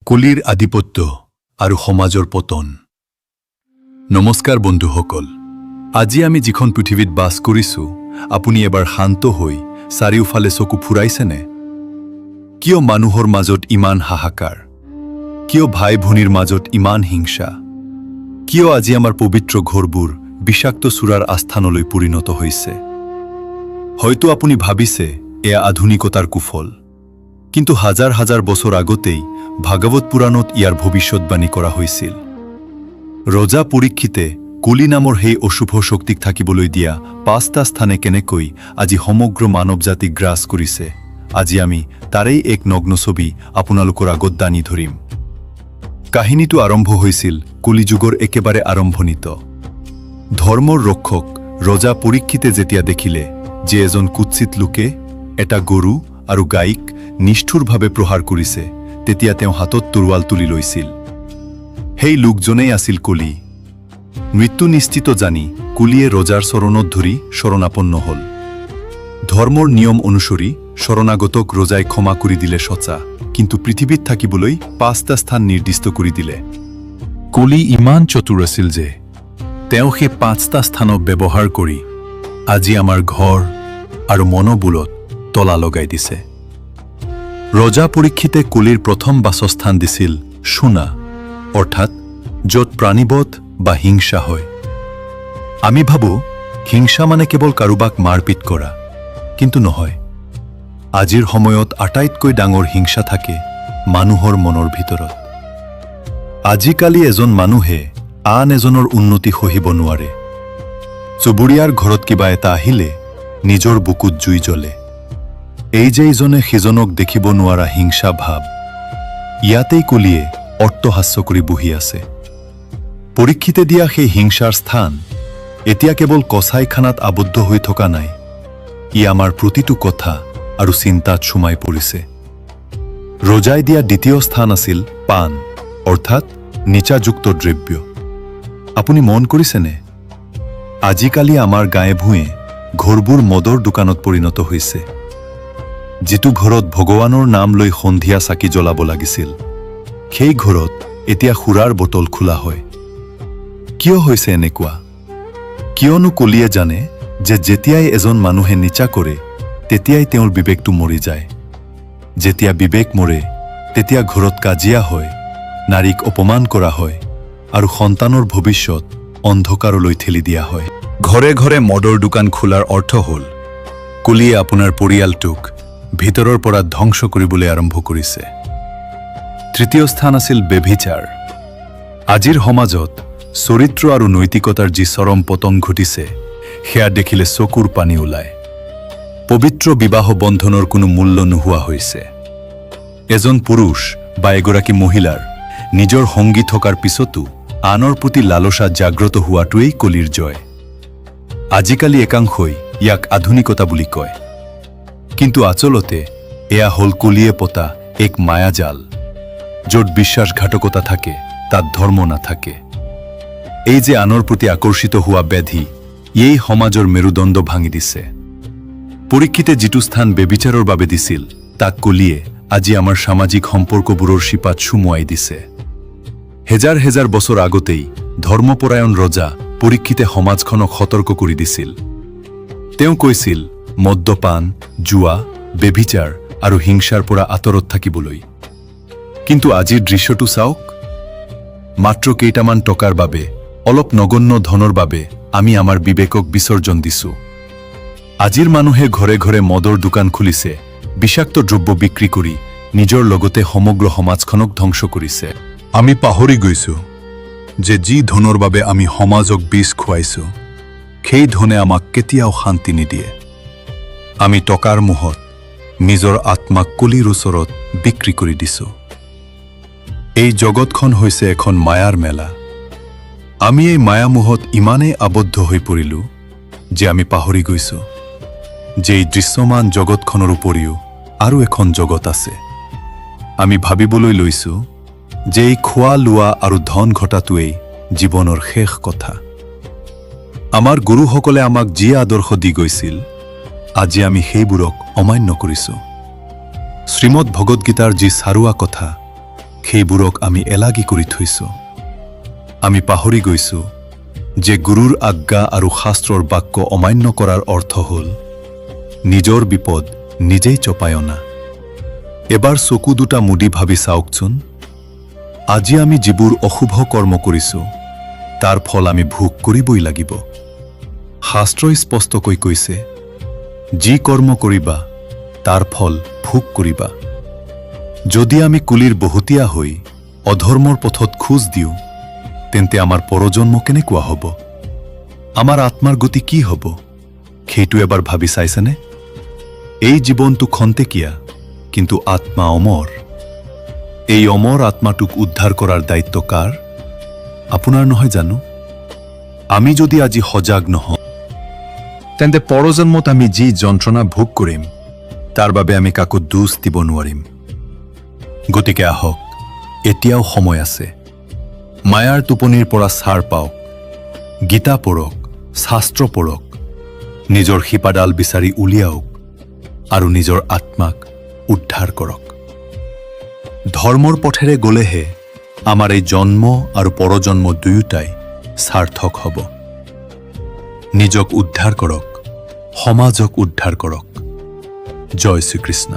কলিৰ আধিপত্য আৰু সমাজৰ পতন। নমস্কাৰ বন্ধুসকল, আজি আমি যিখন পৃথিৱীত বাস কৰিছো, আপুনি এবাৰ শান্ত হৈ চাৰিওফালে চকু ফুৰাইছেনে? কিয় মানুহৰ মাজত ইমান হাহাকাৰ? কিয় ভাই ভনীৰ মাজত ইমান হিংসা? কিয় আজি আমাৰ পবিত্ৰ ঘৰবোৰ বিষাক্ত চোৰাৰ আস্থানলৈ পৰিণত হৈছে? হয়তো আপুনি ভাবিছে এয়া আধুনিকতাৰ কুফল, কিন্তু হাজাৰ হাজাৰ বছৰ আগতেই ভাগৱত পুৰাণত ইয়াৰ ভৱিষ্যৎবাণী কৰা হৈছিল। ৰজা পৰীক্ষিতে কলি নামৰ সেই অশুভ শক্তিক থাকিবলৈ দিয়া ৫টা স্থানে কেনেকৈ আজি সমগ্ৰ মানৱ জাতিক গ্ৰাস কৰিছে, আজি আমি তাৰেই এক নগ্ন ছবি আপোনালোকৰ আগত দাঙি ধৰিম। কাহিনীটো আৰম্ভ হৈছিল কলিযুগৰ একেবাৰে আৰম্ভণিত। ধৰ্মৰ ৰক্ষক ৰজা পৰীক্ষিতে যেতিয়া দেখিলে যে এজন কুৎসিত লোকে এটা গৰু আৰু গাইক নিষ্ঠুৰভাৱে প্ৰহাৰ কৰিছে, তেতিয়া তেওঁ হাতত তৰোৱাল তুলি লৈছিল। সেই লোকজনেই আছিল কলি। মৃত্যু নিশ্চিত জানি কলিয়ে ৰজাৰ চৰণত ধৰি শৰণাপন্ন হল। ধৰ্মৰ নিয়ম অনুসৰি শৰণাগতক ৰজাই ক্ষমা কৰি দিলে সঁচা, কিন্তু পৃথিৱীত থাকিবলৈ ৫টা স্থান নিৰ্দিষ্ট কৰি দিলে। কলি ইমান চতুৰ আছিল যে তেওঁ সেই ৫টা স্থানক ব্যৱহাৰ কৰি আজি আমাৰ ঘৰ আৰু মনোবোলত তলা লগাই দিছে। ৰজা পৰীক্ষিতে কলিৰ প্ৰথম বাসস্থান দিছিল সোণা, অৰ্থাৎ য'ত প্ৰাণীবধ বা হিংসা হয়। আমি ভাবো হিংসা মানে কেৱল কাৰোবাক মাৰপিট কৰা, কিন্তু নহয়। আজিৰ সময়ত আটাইতকৈ ডাঙৰ হিংসা থাকে মানুহৰ মনৰ ভিতৰত। আজিকালি এজন মানুহে আন এজনৰ উন্নতি সহিব নোৱাৰে। চুবুৰীয়াৰ ঘৰত কিবা এটা আহিলে নিজৰ বুকুত জুই জ্বলে। এই যে ইজনে সিজনক দেখিব নোৱাৰা হিংসা ভাৱ, ইয়াতেই কলিয়ে অট্টহাস্য কৰি বহি আছে। পৰীক্ষিতে দিয়া সেই হিংসাৰ স্থান এতিয়া কেৱল কচাইখানাত আবদ্ধ হৈ থকা নাই, ই আমাৰ প্ৰতিটো কথা আৰু চিন্তাত সোমাই পৰিছে। ৰজাই দিয়া দ্বিতীয় স্থান আছিল পাণ, অৰ্থাৎ নিচাযুক্ত দ্ৰব্য। আপুনি মন কৰিছেনে? আজিকালি আমাৰ গাঁৱে ভূঞে ঘৰবোৰ মদৰ দোকানত পৰিণত হৈছে। যিটো ঘৰত ভগৱানৰ নাম লৈ সন্ধিয়া চাকি জ্বলাব লাগিছিল, সেই ঘৰত এতিয়া সুৰাৰ বটল খোলা হয়। কিয় হৈছে এনেকুৱা? কিয়নো কলিয়ে জানে যে যেতিয়াই এজন মানুহে নিচা কৰে, তেতিয়াই তেওঁৰ বিবেকটো মৰি যায়। যেতিয়া বিবেক মৰে, তেতিয়া ঘৰত কাজিয়া হয়, নাৰীক অপমান কৰা হয় আৰু সন্তানৰ ভৱিষ্যত অন্ধকাৰলৈ ঠেলি দিয়া হয়। ঘৰে ঘৰে মদৰ দোকান খোলাৰ অৰ্থ হ'ল কলিয়ে আপোনাৰ পৰিয়ালটোক ভিতৰৰ পৰা ধ্বংস কৰিবলৈ আৰম্ভ কৰিছে। তৃতীয় স্থান আছিল ব্যভিচাৰ। আজিৰ সমাজত চৰিত্ৰ আৰু নৈতিকতাৰ যি চৰম পতন ঘটিছে, সেয়া দেখিলে চকুৰ পানী ওলায়। পবিত্ৰ বিবাহ বন্ধনৰ কোনো মূল্য নোহোৱা হৈছে। এজন পুৰুষ বা এগৰাকী মহিলাৰ নিজৰ সংগী থকাৰ পিছতো আনৰ প্ৰতি লালসা জাগ্ৰত হোৱাটোৱেই কলিৰ জয়। আজিকালি একাংশই ইয়াক আধুনিকতা বুলি কয়, কিন্তু আচলতে এয়া হ'ল কলিয়ে পতা এক মায়াজাল। য'ত বিশ্বাসঘাতকতা থাকে, তাত ধৰ্ম নাথাকে। এই যে আনৰ প্ৰতি আকৰ্ষিত হোৱা ব্যাধি, এই সমাজৰ মেৰুদণ্ড ভাঙি দিছে। পৰীক্ষিতে যিটো স্থান ব্যভিচাৰৰ বাবে দিছিল, তাক কলিয়ে আজি আমাৰ সামাজিক সম্পৰ্কবোৰৰ শিপাত সুমুৱাই দিছে। হেজাৰ হেজাৰ বছৰ আগতেই ধৰ্মপৰায়ণ ৰজা পৰীক্ষিতে সমাজখনক সতৰ্ক কৰি দিছিল। তেওঁ কৈছিল মদ্যপান, জুৱা, ব্যভিচাৰ আৰু হিংসাৰ পৰা আঁতৰত থাকিবলৈ। কিন্তু আজিৰ দৃশ্যটো চাওক। মাত্ৰ কেইটামান টকাৰ বাবে, অলপ নগণ্য ধনৰ বাবে আমি আমাৰ বিবেকক বিসৰ্জন দিছো। আজিৰ মানুহে ঘৰে ঘৰে মদৰ দোকান খুলিছে, বিষাক্ত দ্ৰব্য বিক্ৰী কৰি নিজৰ লগতে সমগ্ৰ সমাজখনক ধ্বংস কৰিছে। আমি পাহৰি গৈছো যে যি ধনৰ বাবে আমি সমাজক বিষ খুৱাইছো, সেই ধনে আমাক কেতিয়াও শান্তি নিদিয়ে। আমি টকাৰ মোহত নিজৰ আত্মাক কলিৰ ওচৰত বিক্ৰী কৰি দিছো। এই জগতখন হৈছে এখন মায়াৰ মেলা। আমি এই মায়ামোহত ইমানেই আবদ্ধ হৈ পৰিলো যে আমি পাহৰি গৈছো যে এই দৃশ্যমান জগতখনৰ উপৰিও আৰু এখন জগত আছে। আমি ভাবিবলৈ লৈছো যে এই খোৱা লোৱা আৰু ধন ঘটাটোৱেই জীৱনৰ শেষ কথা। আমাৰ গুৰুসকলে আমাক যি আদৰ্শ দি গৈছিল, আজি আমি সেইবোৰক অমান্য কৰিছো। শ্ৰীমদ ভগৱদ্গীতাৰ যি চাৰুৱা কথা, সেইবোৰক আমি এলাগি কৰি থৈছোঁ। আমি পাহৰি গৈছোঁ যে গুৰুৰ আজ্ঞা আৰু শাস্ত্ৰৰ বাক্য অমান্য কৰাৰ অৰ্থ হ'ল নিজৰ বিপদ নিজেই চপাই অনা। এবাৰ চকু দুটা মুদি ভাবি চাওকচোন, আজি আমি যিবোৰ অশুভ কৰ্ম কৰিছোঁ তাৰ ফল আমি ভোগ কৰিবই লাগিব। শাস্ত্ৰই স্পষ্টকৈ কৈছে, যি কৰ্ম কৰিবা তাৰ ফল ভোগ কৰিবা। যদি আমি কুলিৰ বহুতীয়া হৈ অধৰ্মৰ পথত খোজ দিওঁ, তেন্তে আমাৰ পৰজন্ম কেনেকুৱা হ'ব? আমাৰ আত্মাৰ গতি কি হ'ব? সেইটো এবাৰ ভাবি চাইছেনে? এই জীৱনটো খন্তেকীয়া, কিন্তু আত্মা অমৰ। এই অমৰ আত্মাটোক উদ্ধাৰ কৰাৰ দায়িত্ব কাৰ? আপোনাৰ নহয় জানো? আমি যদি আজি সজাগ নহওঁ, তেন্তে পৰজন্মত আমি যি যন্ত্ৰণা ভোগ কৰিম তাৰ বাবে আমি কাকো দোষ দিব নোৱাৰিম। গতিকে আহক, এতিয়াও সময় আছে। মায়াৰ টোপনিৰ পৰা ছাৰ পাওক, গীতা পঢ়ক, শাস্ত্ৰ পঢ়ক, নিজৰ শিপাডাল বিচাৰি উলিয়াওক আৰু নিজৰ আত্মাক উদ্ধাৰ কৰক। ধৰ্মৰ পথেৰে গ'লেহে আমাৰ এই জন্ম আৰু পৰজন্ম দুয়োটাই সাৰ্থক হ'ব। নিজক উদ্ধাৰ কৰক, সমাজক উদ্ধাৰ কৰক। জয় শ্ৰীকৃষ্ণ।